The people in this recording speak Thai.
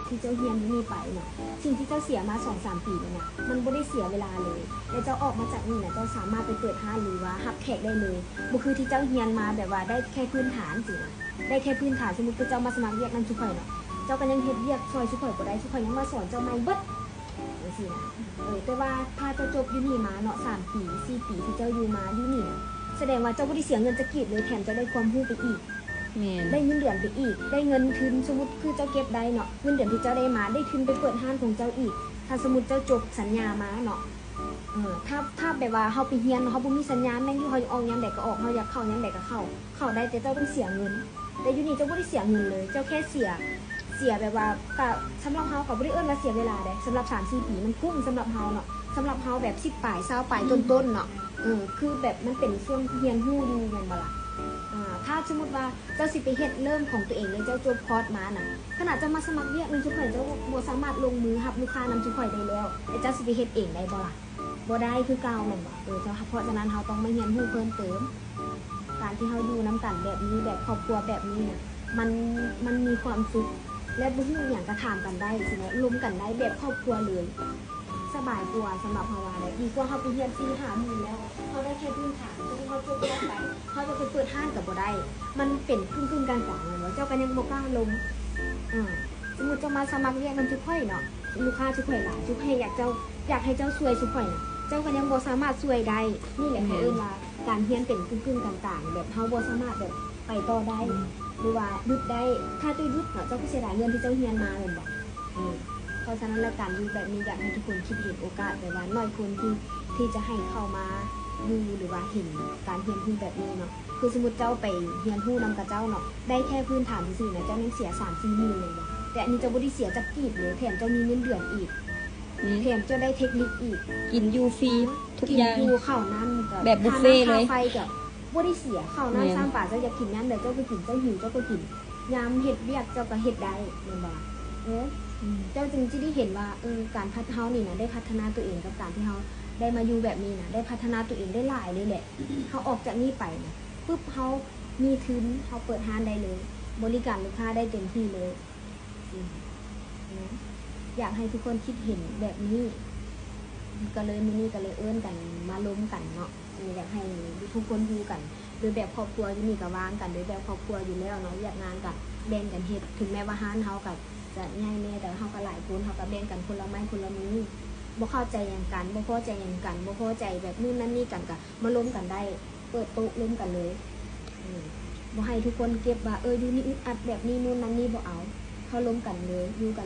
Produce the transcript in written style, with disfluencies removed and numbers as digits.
ที่เจ้าเฮียนนี่ไปเนี่ยสิ่งที่เจ้าเสียมา 2-3 ปีเนี่ยมันไม่ได้เสียเวลาเลยแล้วเจ้าออกมาจากนี่นะเจ้าสามารถไปเปิดห้างหรือว่ารับแขกได้เลยบุคือที่เจ้าเฮียนมาแบบว่าได้แค่พื้นฐานสินะได้แค่พื้นฐานสมมติคือเจ้ามาสมัครเรียกนั่นชุกข่อยเนาะเจ้าก็ยังเฮ็ดเรียกซอยชุกข่อยบ่ได้ชุกข่อยยังมาสอนเจ้าไม่เบิดสินะแต่ว่าถ้าเจ้าจบอยู่นี่มาเนาะ3 ปี 4 ปีที่เจ้าอยู่มาอยู่นี่แสดงว่าเจ้าบ่ได้เสียเงินจักกีบเลยแถมเจ้าได้ความรู้ไปอีกได้เงินเดือนไปอีกได้เงินทุนสมมติคือเจ้าเก็บได้เนาะเงินเดือนที่เจ้าได้มาได้ทุนไปเปิดห้างของเจ้าอีกถ้าสมมติเจ้าจบสัญญามาเนาะถ้าแบบว่าเฮาไปเฮียนเฮาบ่มีสัญญาแม่งอยู่เฮาออกยามใดก็ออกเฮาอยากเข้ายามใดก็เข้าได้แต่เจ้าต้องเสียเงินแต่อยู่นี่เจ้าบ่ได้เสียเงินเลยเจ้าแค่เสียแบบว่าก็สำหรับเฮาก็บ่ได้เอิ้นว่าเสียเวลาเด้สำหรับ 3-4 ปีมันคุ้มสำหรับเฮาเนาะสำหรับเฮาแบบ10ปลาย20ปลายต้นๆเนาะคือแบบมันเป็นช่วงเฮียนฮู้อยู่แม่นบ่ล่ะถ้าสมมติว่าเจ้าสิไปเฮ็ดเริ่มของตัวเองเลยเจ้าจบคอร์สมาน่ะขนาดจะมาสมัครเรียกนำจุข่อยเจ้าบ่สามารถลงมือรับลูกค้านำจุข่อยได้แล้วแต่เจ้าสิไปเฮ็ดเองได้บ่ล่ะบ่ได้คือเก่าแม่นบ่เจ้าเพราะฉะนั้นเฮาต้องมาเรียนรู้เพิ่มเติมการที่เฮาอยู่นำกันแบบนี้แบบครอบครัวแบบนี้น่ะมันมีความสุขและบ่ฮู้หยังก็ถามกันได้สินะรวมกันได้แบบครอบครัวเลยสบายกว่าสำหรับเฮาว่าได้ดีกว่าเฮาไปเรียน4-5 มื้อแล้วเฮาได้แค่พื้นฐานที่เฮาจบแล้วไปเขาจะไปเปิดห้างกับบ่ได้มันเป็นครึ่งกลางๆเลยว่าเจ้าก็ยังบ่กล้าลงสมมุติเจ้ามาสมัครเรียนนำทุกข่อยเนาะลูกค้าทุกข่อยหลายทุกข่อยอยากให้เจ้าช่วยทุกข่อยน่ะเจ้าก็ยังบ่สามารถช่วยได้นี่แหละเขาเอิ้นว่าการเรียนเป็นครึ่งกลางๆแบบเฮาบ่สามารถแบบไปต่อได้หรือว่าหยุดได้ถ้าตัวหยุดเนาะเจ้าก็เสียดายเงินที่เจ้าเรียนมาแม่นบ่เพราะฉะนั้นแล้วการอยู่แบบนี้อยากให้ทุกคนคิดเห็นโอกาสแต่ว่าน้อยคนที่จะให้เข้ามาดูหรือว่าเห็นการเรียนรู้แบบนี้เนาะคือสมมติเจ้าไปเรียนรู้นำกับเจ้าเนาะได้แค่พื้นฐานซื่อๆนะเจ้ายังเสีย3-4 หมื่นเลยนะแต่อันนี้เจ้าบ่ได้เสียจักกีบเลยแถมเจ้ามีเงินเดือนอีกแถมเจ้าได้เทคนิคอีกกินยูฟรีทุกอย่างกินยูข้าวน้ำแบบบุฟเฟ่เลยไฟกับบ่ได้เสียข้าวน้ำ3 บาทเจ้าอยากกินนั้นเดี๋ยวเจ้าก็กินเจ้าหิวเจ้าก็กินยามเฮ็ดเวียกเจ้าก็เฮ็ดได้แม่นบ่เจ้าจึงจะได้เห็นว่าการพัฒนาเฮานี่นะได้พัฒนาตัวเองกับการที่เฮาได้มาอยู่แบบนี้นะได้พัฒนาตัวเองได้หลายเลยแหละเขาออกจากนี่ไปนะปุ๊บเขามีทุนเขาเปิดห้างได้เลยบริการลูกค้าได้เต็มที่เลยนะอยากให้ทุกคนคิดเห็นแบบนี้ก็เลยมื้อนี้ก็เลยเอิ้นกันมาล้มกันเนาะอยากให้ทุกคนอยู่กันโดยแบบครอบครัวที่นี่ก็วางกันโดยแบบครอบครัวอยู่แล้วเนาะอยากงานกับแบ่งกันเฮ็ดถึงแม้ว่าห้างเฮากับจะง่ายแน่แต่เฮาก็หลายคนเฮาก็แบ่งกันคนละไม้คนละมือบ่เข้าใจอย่างกันบ่พอใจอย่างกันบ่พอใจแบบนู่นนั่นนี่กันก็มาล้มกันได้เปิดโต๊ะล้มกันเลยบ่ให้ทุกคนเก็บว่าอยู่นี่อึดอัดแบบนี้นู่นนั่นนี่บ่เอาเขาล้มกันเลยอยู่กัน